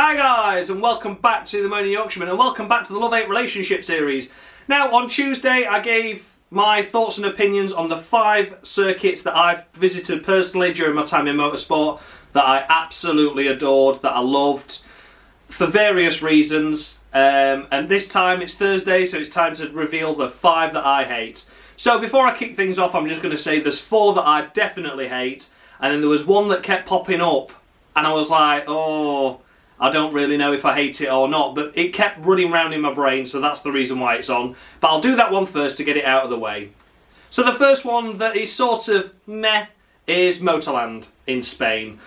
Hi guys, and welcome back to the Moaning Yorkshireman, and welcome back to the Love-Hate Relationship series. Now, on Tuesday I gave my thoughts and opinions on the 5 circuits that I've visited personally during my time in motorsport that I absolutely adored, that I loved, for various reasons. And this time it's Thursday, so it's time to reveal the 5 that I hate. So before I kick things off, I'm just going to say there's 4 that I definitely hate, and then there was one that kept popping up, and I was like, oh, I don't really know if I hate it or not, but it kept running round in my brain, so that's the reason why it's on. But I'll do that one first to get it out of the way. So the first one that is sort of meh is Motorland in Spain.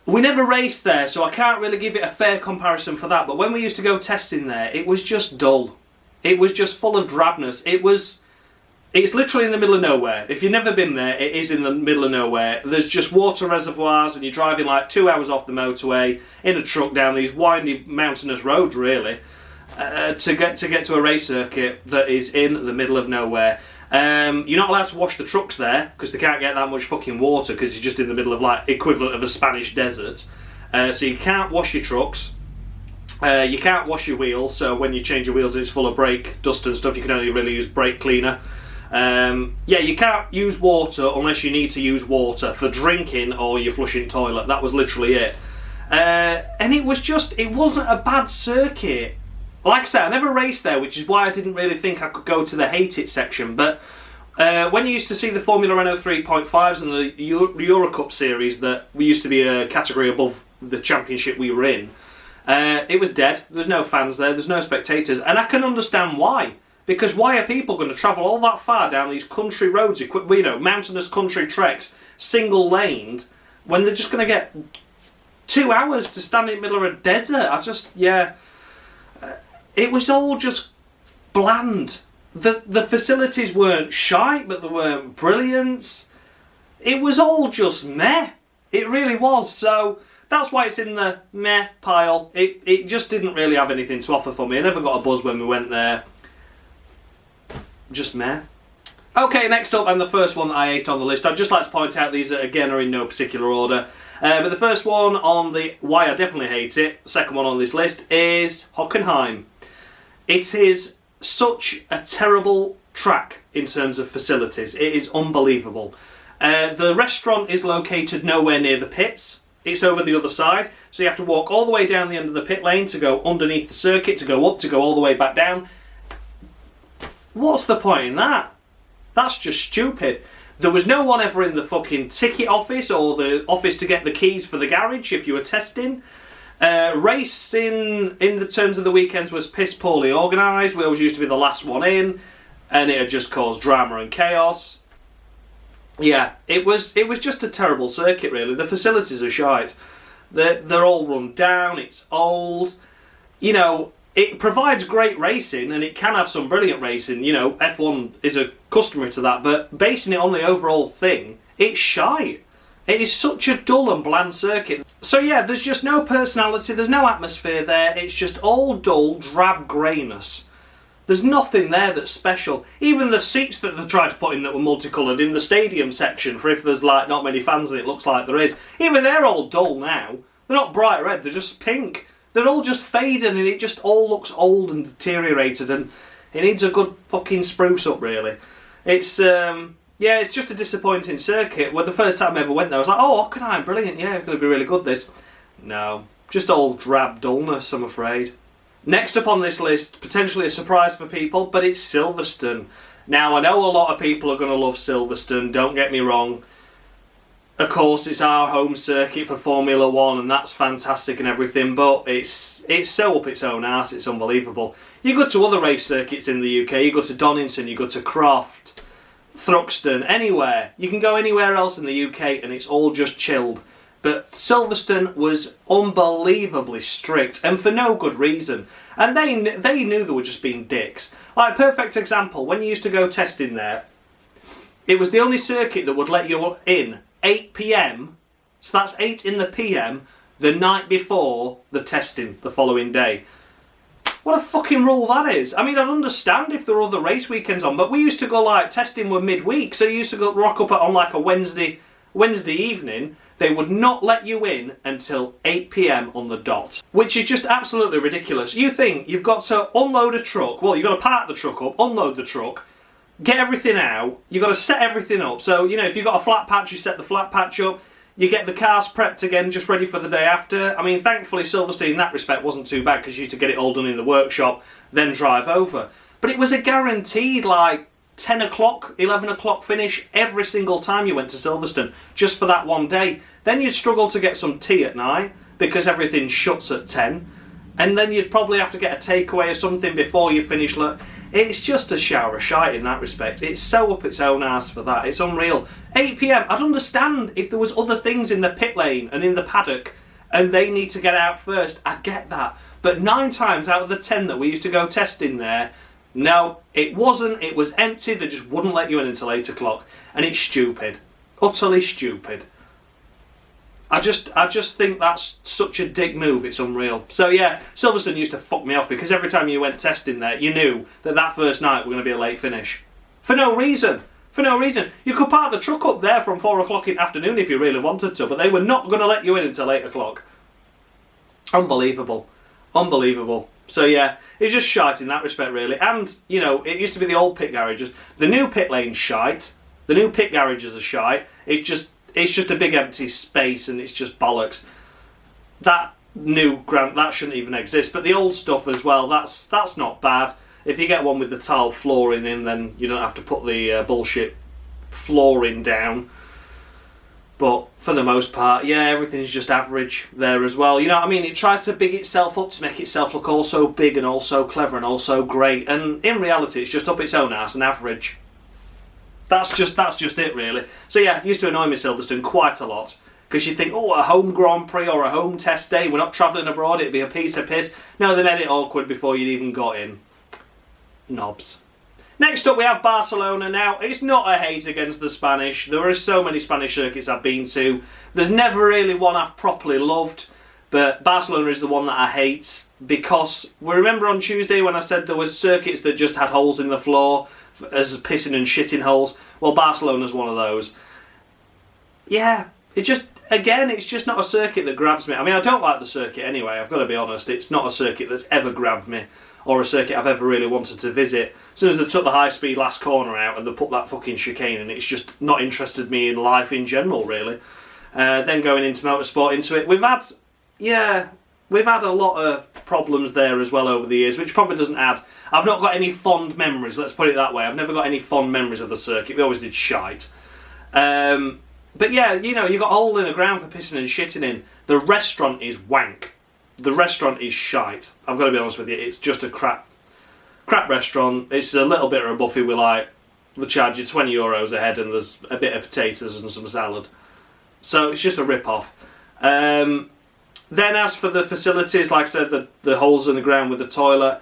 We never raced there, so I can't really give it a fair comparison for that, but when we used to go testing there, it was just dull. It was just full of drabness. It's literally in the middle of nowhere. If you've never been there, it is in the middle of nowhere. There's just water reservoirs, and you're driving like 2 hours off the motorway in a truck down these windy mountainous roads, really, to get to a race circuit that is in the middle of nowhere. You're not allowed to wash the trucks there because they can't get that much fucking water because you're just in the middle of like equivalent of a Spanish desert. So you can't wash your trucks. You can't wash your wheels. So when you change your wheels, and it's full of brake dust and stuff. You can only really use brake cleaner. Yeah, you can't use water unless you need to use water for drinking or you're flushing toilet. That was literally it. And it wasn't a bad circuit. Like I said, I never raced there, which is why I didn't really think I could go to the hate it section. But when you used to see the Formula Renault 3.5s and the Eurocup series, that we used to be a category above the championship we were in, it was dead. There's no fans there, there's no spectators, and I can understand why. Because why are people going to travel all that far down these country roads, mountainous country treks, single-laned, when they're just going to get 2 hours to stand in the middle of a desert? It was all just bland. The facilities weren't shite, but they weren't brilliant. It was all just meh. It really was. So that's why it's in the meh pile. It just didn't really have anything to offer for me. I never got a buzz when we went there. Just meh. Okay, next up, and the first one that I hate on the list, I'd just like to point out these again are in no particular order. But the first one on the why I definitely hate it, second one on this list, is Hockenheim. It is such a terrible track in terms of facilities. It is unbelievable. The restaurant is located nowhere near the pits. It's over the other side, so you have to walk all the way down the end of the pit lane to go underneath the circuit, to go up, to go all the way back down. What's the point in that? That's just stupid. There was no one ever in the fucking ticket office or the office to get the keys for the garage if you were testing. Racing in the terms of the weekends was piss poorly organised. We always used to be the last one in, and it had just caused drama and chaos. Yeah, it was just a terrible circuit, really. The facilities are shite. They're all run down. It's old. It provides great racing, and it can have some brilliant racing. F1 is a customer to that, but basing it on the overall thing, it's shite. It is such a dull and bland circuit. So yeah, there's just no personality, there's no atmosphere there, it's just all dull, drab greyness. There's nothing there that's special. Even the seats that they tried to put in that were multicoloured in the stadium section, for if there's like not many fans and it looks like there is, even they're all dull now. They're not bright red, they're just pink. They're all just fading, and it just all looks old and deteriorated, and it needs a good fucking spruce up, really. It's just a disappointing circuit. Well, the first time I ever went there, I was like, oh, Hockenheim, brilliant, yeah, it's going to be really good, this. No, just all drab dullness, I'm afraid. Next up on this list, potentially a surprise for people, but it's Silverstone. Now, I know a lot of people are going to love Silverstone, don't get me wrong. Of course, it's our home circuit for Formula 1, and that's fantastic and everything, but it's so up its own arse, it's unbelievable. You go to other race circuits in the UK, you go to Donington, you go to Croft, Thruxton, anywhere. You can go anywhere else in the UK and it's all just chilled. But Silverstone was unbelievably strict, and for no good reason. And they knew they were just being dicks. Like, perfect example, when you used to go testing there, it was the only circuit that would let you in 8 PM, so that's 8 in the PM, the night before the testing the following day. What a fucking rule that is. I mean, I'd understand if there were other race weekends on, but we used to go, like, testing were midweek, so you used to go rock up on like a Wednesday evening, they would not let you in until 8 p.m. on the dot, which is just absolutely ridiculous. You think you've got to unload a truck, well, you've got to park the truck up, unload the truck, get everything out, you've got to set everything up. So, you know, if you've got a flat patch, you set the flat patch up, you get the cars prepped again, just ready for the day after. I mean, thankfully, Silverstone in that respect wasn't too bad because you had to get it all done in the workshop, then drive over. But it was a guaranteed, like, 10 o'clock, 11 o'clock finish every single time you went to Silverstone, just for that one day. Then you'd struggle to get some tea at night because everything shuts at 10. And then you'd probably have to get a takeaway or something before you finish. Look, it's just a shower of shite in that respect. It's so up its own arse for that. It's unreal. 8 p.m, I'd understand if there was other things in the pit lane and in the paddock and they need to get out first. I get that. But 9 times out of the 10 that we used to go testing there, no, it wasn't. It was empty. They just wouldn't let you in until 8 o'clock. And it's stupid. Utterly stupid. I just think that's such a dick move, it's unreal. So yeah, Silverstone used to fuck me off because every time you went testing there, you knew that that first night were going to be a late finish. For no reason. For no reason. You could park the truck up there from 4 o'clock in the afternoon if you really wanted to, but they were not going to let you in until 8 o'clock. Unbelievable. Unbelievable. So yeah, it's just shite in that respect really. And, you know, it used to be the old pit garages. The new pit lane's shite. The new pit garages are shite. It's just a big empty space and it's just bollocks. That new that shouldn't even exist. But the old stuff as well, that's not bad. If you get one with the tile flooring in, then you don't have to put the bullshit flooring down. But for the most part, yeah, everything's just average there as well. You know what I mean? It tries to big itself up to make itself look all so big and all so clever and all so great. And in reality, it's just up its own arse and average. That's just it, really. So yeah, used to annoy me Silverstone quite a lot. Because you think, oh, a home Grand Prix or a home test day, we're not travelling abroad, it'd be a piece of piss. No, they made it awkward before you'd even got in. Knobs. Next up we have Barcelona. Now, it's not a hate against the Spanish. There are so many Spanish circuits I've been to. There's never really one I've properly loved. But Barcelona is the one that I hate. Because, we remember on Tuesday when I said there was circuits that just had holes in the floor as pissing and shitting holes? Well, Barcelona's one of those. Yeah, it's just not a circuit that grabs me. I mean, I don't like the circuit anyway, I've got to be honest. It's not a circuit that's ever grabbed me, or a circuit I've ever really wanted to visit. As soon as they took the high-speed last corner out and they put that fucking chicane in, it's just not interested me in life in general, really. Then going into motorsport, into it, we've had a lot of problems there as well over the years, which probably doesn't add. I've not got any fond memories, let's put it that way. I've never got any fond memories of the circuit. We always did shite. But yeah, you know, you've got a hole in the ground for pissing and shitting in. The restaurant is wank. The restaurant is shite. I've got to be honest with you. It's just a crap restaurant. It's a little bit of a buffet with, like, they charge you €20 a head and there's a bit of potatoes and some salad. So it's just a rip-off. Then as for the facilities, like I said, the holes in the ground with the toilet,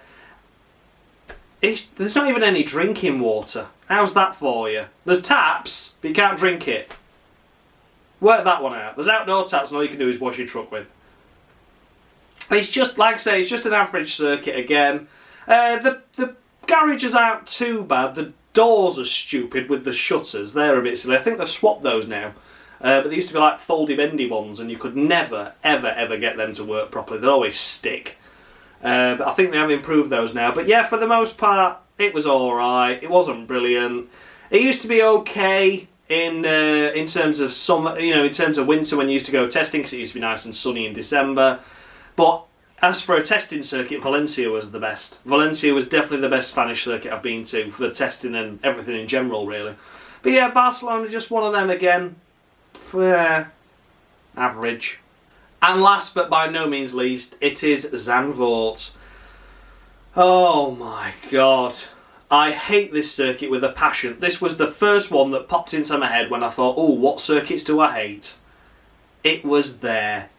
there's not even any drinking water. How's that for you? There's taps, but you can't drink it. Work that one out. There's outdoor taps and all you can do is wash your truck with. It's just, like I say, it's just an average circuit again. The garages aren't too bad. The doors are stupid with the shutters. They're a bit silly. I think they've swapped those now. But they used to be like foldy-bendy ones and you could never, ever, ever get them to work properly. They'd always stick. But I think they have improved those now. But yeah, for the most part, it was alright. It wasn't brilliant. It used to be okay in terms of summer, you know, in terms of winter when you used to go testing, because it used to be nice and sunny in December. But as for a testing circuit, Valencia was the best. Valencia was definitely the best Spanish circuit I've been to for testing and everything in general, really. But yeah, Barcelona, just one of them again. Average. And last but by no means least, it is Zandvoort. Oh my god. I hate this circuit with a passion. This was the first one that popped into my head when I thought, oh, what circuits do I hate? It was there.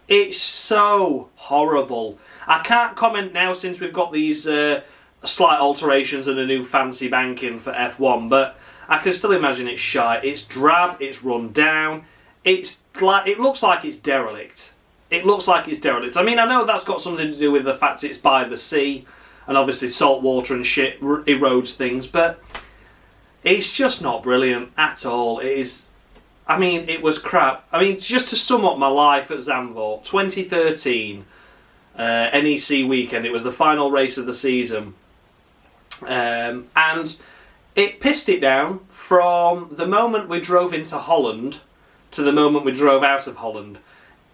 It's so horrible. I can't comment now since we've got these slight alterations and a new fancy banking for F1, but I can still imagine it's shite. It's drab, it's run down, it looks like it's derelict. It looks like it's derelict. I mean, I know that's got something to do with the fact it's by the sea, and obviously salt water and shit erodes things, but it's just not brilliant at all. It is I mean, it was crap. I mean, just to sum up my life at Zandvoort, 2013 NEC weekend. It was the final race of the season, and it pissed it down from the moment we drove into Holland to the moment we drove out of Holland.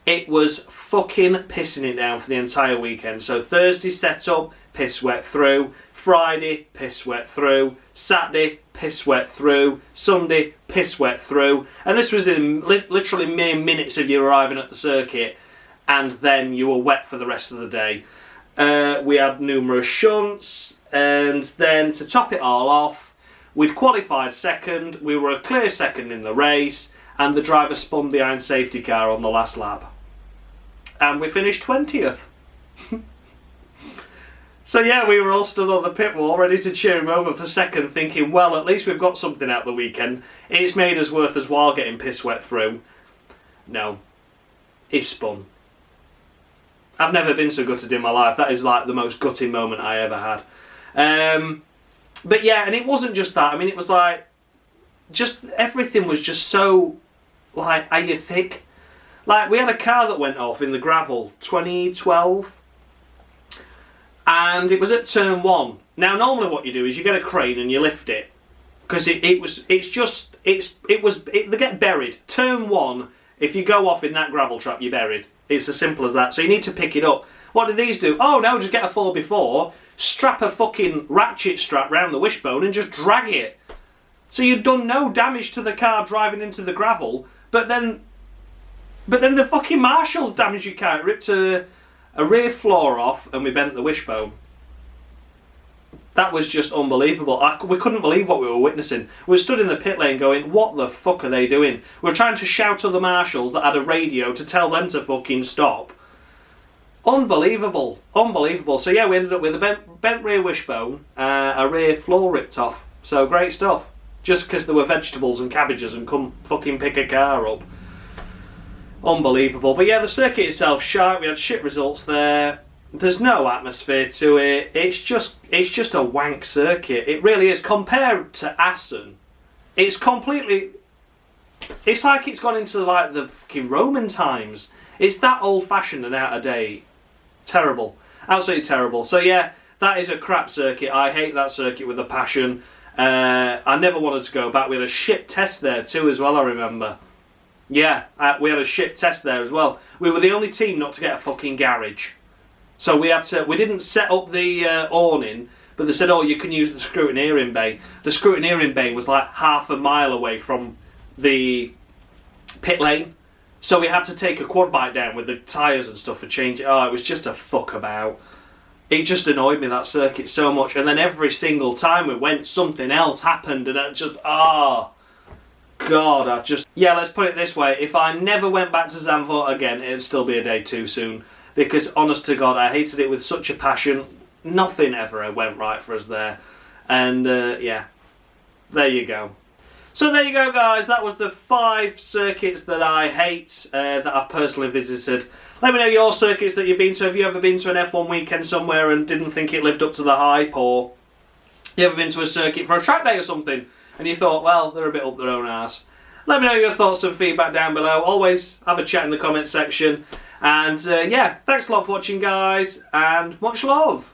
It was fucking pissing it down for the entire weekend. So Thursday set up, piss wet through. Friday, piss wet through. Saturday, piss wet through. Sunday, piss wet through. And this was in literally mere minutes of you arriving at the circuit, and then you were wet for the rest of the day. We had numerous shunts, and then to top it all off, we'd qualified second. We were a clear second in the race, and the driver spun behind safety car on the last lap. And we finished 20th. So yeah, we were all stood on the pit wall ready to cheer him over for second, thinking, well, at least we've got something out the weekend. It's made us worth us while getting piss wet through. No. He spun. I've never been so gutted in my life. That is like the most gutting moment I ever had. But yeah, and it wasn't just that. I mean, it was like, just everything was just so, like, are you thick? Like, we had a car that went off in the gravel, 2012. And it was at turn 1. Now, normally what you do is you get a crane and you lift it, because they get buried. Turn 1, if you go off in that gravel trap, you're buried. It's as simple as that. So you need to pick it up. What did these do? Oh no, just get a 4x4, strap a fucking ratchet strap round the wishbone and just drag it. So you'd done no damage to the car driving into the gravel, but then the fucking marshals damaged your car. It ripped a rear floor off, and we bent the wishbone. That was just unbelievable. We couldn't believe what we were witnessing. We stood in the pit lane going, what the fuck are they doing? We were trying to shout to the marshals that had a radio to tell them to fucking stop. Unbelievable. Unbelievable. So yeah, we ended up with a bent rear wishbone, a rear floor ripped off. So great stuff. Just because there were vegetables and cabbages and come fucking pick a car up. Unbelievable. But yeah, the circuit itself, shite. We had shit results there. There's no atmosphere to it. It's just a wank circuit. It really is. Compared to Assen, it's completely... It's like it's gone into like the fucking Roman times. It's that old-fashioned and out of date. Terrible. Absolutely terrible. So yeah, that is a crap circuit. I hate that circuit with a passion. I never wanted to go back. We had a shit test there too as well, I remember. Yeah, we had a shit test there as well. We were the only team not to get a fucking garage. So we didn't set up the awning, but they said, oh, you can use the scrutineering bay. The scrutineering bay was like half a mile away from the pit lane. So we had to take a quad bike down with the tyres and stuff and change it. Oh, it was just a fuck about. It just annoyed me, that circuit, so much. And then every single time we went, something else happened, and it just, God, yeah, let's put it this way. If I never went back to Zandvoort again, it'd still be a day too soon. Because, honest to God, I hated it with such a passion. Nothing ever went right for us there. And, yeah, there you go. So there you go, guys. That was the 5 circuits that I hate, that I've personally visited. Let me know your circuits that you've been to. Have you ever been to an F1 weekend somewhere and didn't think it lived up to the hype? Or you ever been to a circuit for a track day or something and you thought, well, they're a bit up their own arse? Let me know your thoughts and feedback down below. Always have a chat in the comment section. And yeah, thanks a lot for watching, guys, and much love.